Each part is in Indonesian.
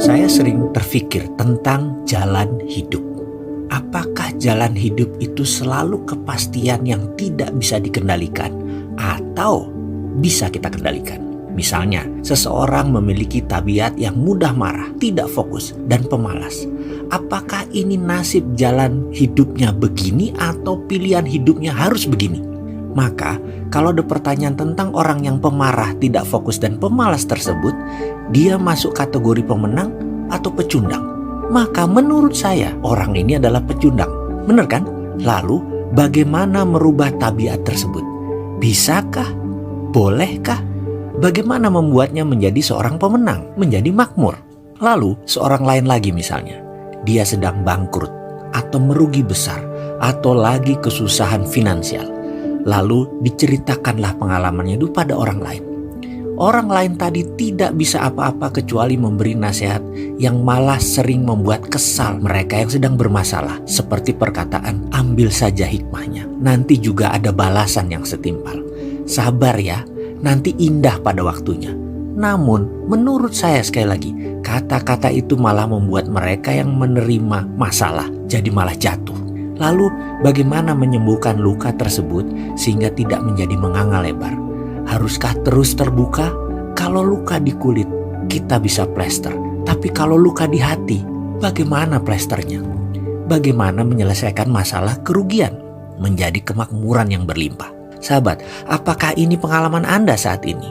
Saya sering terpikir tentang jalan hidup. Apakah jalan hidup itu selalu kepastian yang tidak bisa dikendalikan atau bisa kita kendalikan? Misalnya, seseorang memiliki tabiat yang mudah marah, tidak fokus, dan pemalas. Apakah ini nasib jalan hidupnya begini atau pilihan hidupnya harus begini? Maka, kalau ada pertanyaan tentang orang yang pemarah, tidak fokus, dan pemalas tersebut, dia masuk kategori pemenang atau pecundang? Maka menurut saya, orang ini adalah pecundang. Benar kan? Lalu, bagaimana merubah tabiat tersebut? Bisakah? Bolehkah? Bagaimana membuatnya menjadi seorang pemenang, menjadi makmur? Lalu, seorang lain lagi misalnya, dia sedang bangkrut, atau merugi besar, atau lagi kesusahan finansial. Lalu diceritakanlah pengalamannya itu pada orang lain. Orang lain tadi tidak bisa apa-apa kecuali memberi nasihat yang malah sering membuat kesal mereka yang sedang bermasalah. Seperti perkataan, ambil saja hikmahnya, nanti juga ada balasan yang setimpal. Sabar ya, nanti indah pada waktunya. Namun menurut saya sekali lagi, kata-kata itu malah membuat mereka yang menerima masalah jadi malah jatuh. Lalu bagaimana menyembuhkan luka tersebut sehingga tidak menjadi menganga lebar? Haruskah terus terbuka? Kalau luka di kulit, kita bisa plester. Tapi kalau luka di hati, bagaimana plesternya? Bagaimana menyelesaikan masalah kerugian menjadi kemakmuran yang berlimpah? Sahabat, apakah ini pengalaman Anda saat ini?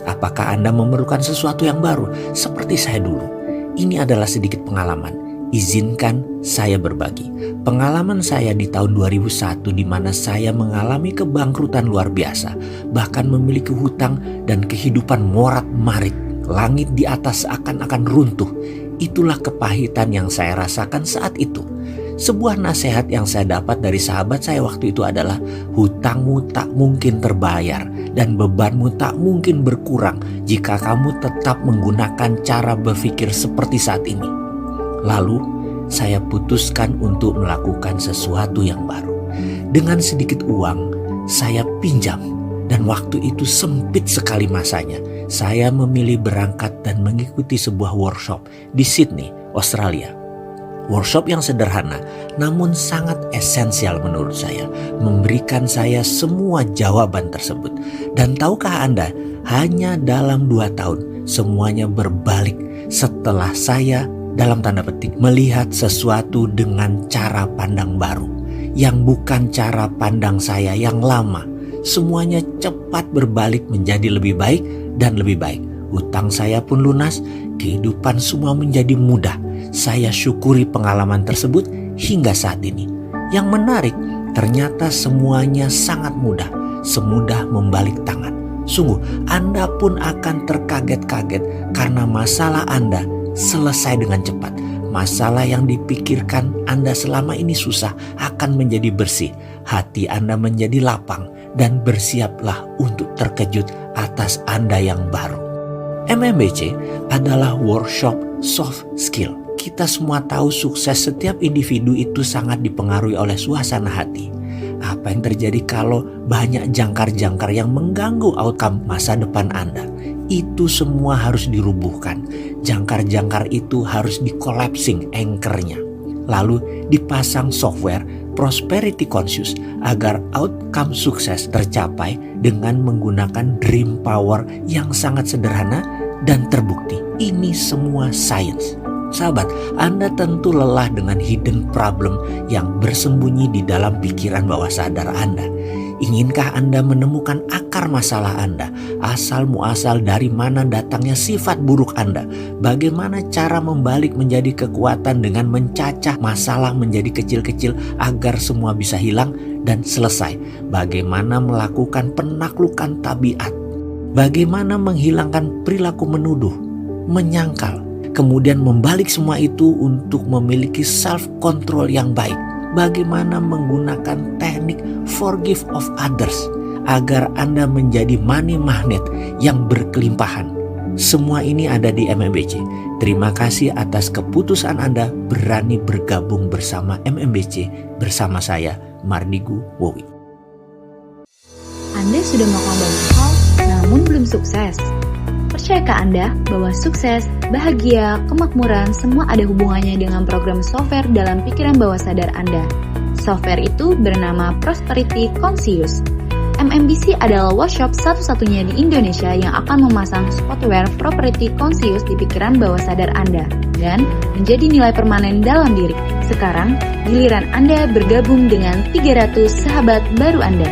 Apakah Anda memerlukan sesuatu yang baru seperti saya dulu? Ini adalah sedikit pengalaman. Izinkan saya berbagi. Pengalaman saya di tahun 2001 di mana saya mengalami kebangkrutan luar biasa. Bahkan memiliki hutang dan kehidupan morat-marit. Langit di atas seakan-akan runtuh. Itulah kepahitan yang saya rasakan saat itu. Sebuah nasihat yang saya dapat dari sahabat saya waktu itu adalah, hutangmu tak mungkin terbayar dan bebanmu tak mungkin berkurang jika kamu tetap menggunakan cara berpikir seperti saat ini. Lalu saya putuskan untuk melakukan sesuatu yang baru. Dengan sedikit uang saya pinjam, dan waktu itu sempit sekali masanya. Saya memilih berangkat dan mengikuti sebuah workshop di Sydney, Australia. Workshop yang sederhana namun sangat esensial menurut saya, memberikan saya semua jawaban tersebut. Dan tahukah Anda, hanya dalam 2 tahun semuanya berbalik setelah saya dalam tanda petik melihat sesuatu dengan cara pandang baru, yang bukan cara pandang saya yang lama. Semuanya cepat berbalik menjadi lebih baik dan lebih baik. Hutang saya pun lunas, kehidupan semua menjadi mudah. Saya syukuri pengalaman tersebut hingga saat ini. Yang menarik, ternyata semuanya sangat mudah, semudah membalik tangan. Sungguh, Anda pun akan terkaget-kaget karena masalah Anda selesai dengan cepat. Masalah yang dipikirkan Anda selama ini susah akan menjadi bersih. Hati Anda menjadi lapang dan bersiaplah untuk terkejut atas Anda yang baru. MMBC adalah workshop soft skill. Kita semua tahu sukses setiap individu itu sangat dipengaruhi oleh suasana hati. Apa yang terjadi kalau banyak jangkar-jangkar yang mengganggu outcome masa depan Anda? Itu semua harus dirubuhkan. Jangkar-jangkar itu harus di-collapsing anchor-nya. Lalu dipasang software prosperity conscious agar outcome sukses tercapai dengan menggunakan dream power yang sangat sederhana dan terbukti. Ini semua science. Sahabat, Anda tentu lelah dengan hidden problem yang bersembunyi di dalam pikiran bawah sadar Anda. Inginkah Anda menemukan akar masalah Anda? Asal muasal dari mana datangnya sifat buruk Anda? Bagaimana cara membalik menjadi kekuatan dengan mencacah masalah menjadi kecil-kecil agar semua bisa hilang dan selesai? Bagaimana melakukan penaklukan tabiat? Bagaimana menghilangkan perilaku menuduh, menyangkal? Kemudian membalik semua itu untuk memiliki self-control yang baik. Bagaimana menggunakan teknik forgive of others agar Anda menjadi money magnet yang berkelimpahan. Semua ini ada di MMBC. Terima kasih atas keputusan Anda berani bergabung bersama MMBC bersama saya, Mardigu Wowi. Anda sudah melakukan banyak hal namun belum sukses. Percayakah Anda bahwa sukses, bahagia, kemakmuran semua ada hubungannya dengan program software dalam pikiran bawah sadar Anda? Software itu bernama Prosperity Conscious. MMBC adalah workshop satu-satunya di Indonesia yang akan memasang software Prosperity Conscious di pikiran bawah sadar Anda dan menjadi nilai permanen dalam diri. Sekarang, giliran Anda bergabung dengan 300 sahabat baru Anda.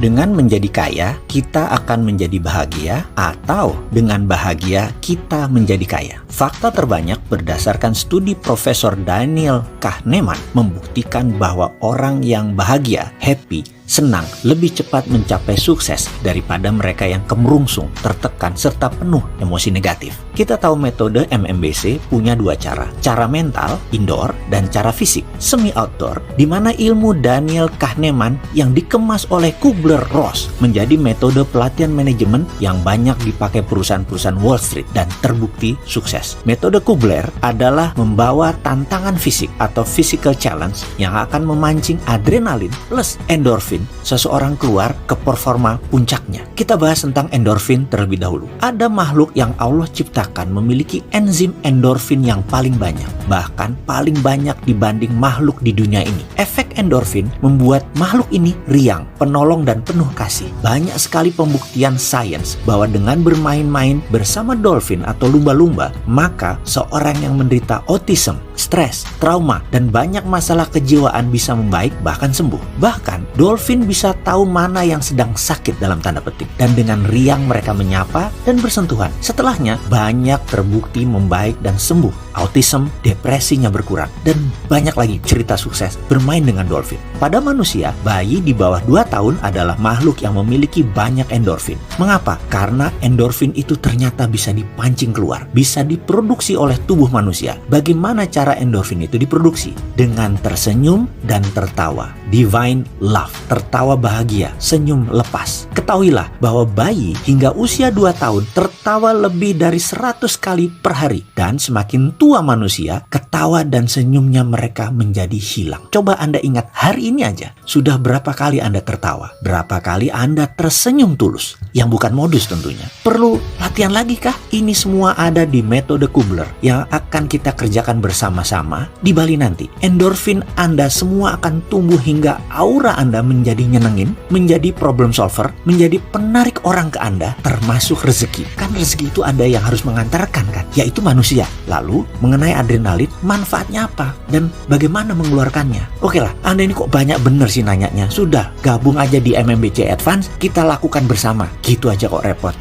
Dengan menjadi kaya, kita akan menjadi bahagia, atau dengan bahagia, kita menjadi kaya. Fakta terbanyak berdasarkan studi Profesor Daniel Kahneman membuktikan bahwa orang yang bahagia, happy, senang, lebih cepat mencapai sukses daripada mereka yang kemerungsung, tertekan, serta penuh emosi negatif. Kita tahu metode MMBC punya dua cara. Cara mental, indoor, dan cara fisik, semi-outdoor, di mana ilmu Daniel Kahneman yang dikemas oleh Kubler-Ross menjadi metode pelatihan manajemen yang banyak dipakai perusahaan-perusahaan Wall Street dan terbukti sukses. Metode Kubler adalah membawa tantangan fisik atau physical challenge yang akan memancing adrenalin plus endorfin seseorang keluar ke performa puncaknya. Kita bahas tentang endorfin terlebih dahulu. Ada makhluk yang Allah ciptakan memiliki enzim endorfin yang paling banyak, bahkan paling banyak dibanding makhluk di dunia ini. Efek endorfin membuat makhluk ini riang, penolong, dan penuh kasih. Banyak sekali pembuktian sains bahwa dengan bermain-main bersama dolphin atau lumba-lumba, maka seorang yang menderita autism, stres, trauma, dan banyak masalah kejiwaan bisa membaik bahkan sembuh. Bahkan, dolphin bisa tahu mana yang sedang sakit dalam tanda petik, dan dengan riang mereka menyapa dan bersentuhan. Setelahnya, banyak terbukti membaik dan sembuh. Autism, depresinya berkurang, dan banyak lagi cerita sukses bermain dengan dolphin. Pada manusia, bayi di bawah 2 tahun adalah makhluk yang memiliki banyak endorfin. Mengapa? Karena endorfin itu ternyata bisa dipancing keluar, bisa diproduksi oleh tubuh manusia. Bagaimana cara endorfin itu diproduksi? Dengan tersenyum dan tertawa. Divine love, tertawa bahagia, senyum lepas. Ketahuilah bahwa bayi hingga usia 2 tahun tertawa lebih dari 100 kali per hari, dan semakin tua manusia, ketawa dan senyumnya mereka menjadi hilang. Coba Anda ingat hari ini aja, sudah berapa kali Anda tertawa? Berapa kali Anda tersenyum tulus? Yang bukan modus tentunya. Perlu latihan lagi kah? Ini semua ada di metode Kubler yang akan kita kerjakan bersama-sama di Bali nanti. Endorfin Anda semua akan tumbuh hingga aura Anda menjadi nyenengin, menjadi problem solver, menjadi penarik orang ke Anda, termasuk rezeki. Kan rezeki itu ada yang harus mengantarkan kan, yaitu manusia. Lalu mengenai adrenalin, manfaatnya apa dan bagaimana mengeluarkannya? Oke lah, Anda ini kok banyak bener sih nanyanya. Sudah, gabung aja di MMBC Advance, kita lakukan bersama. Gitu aja kok repot.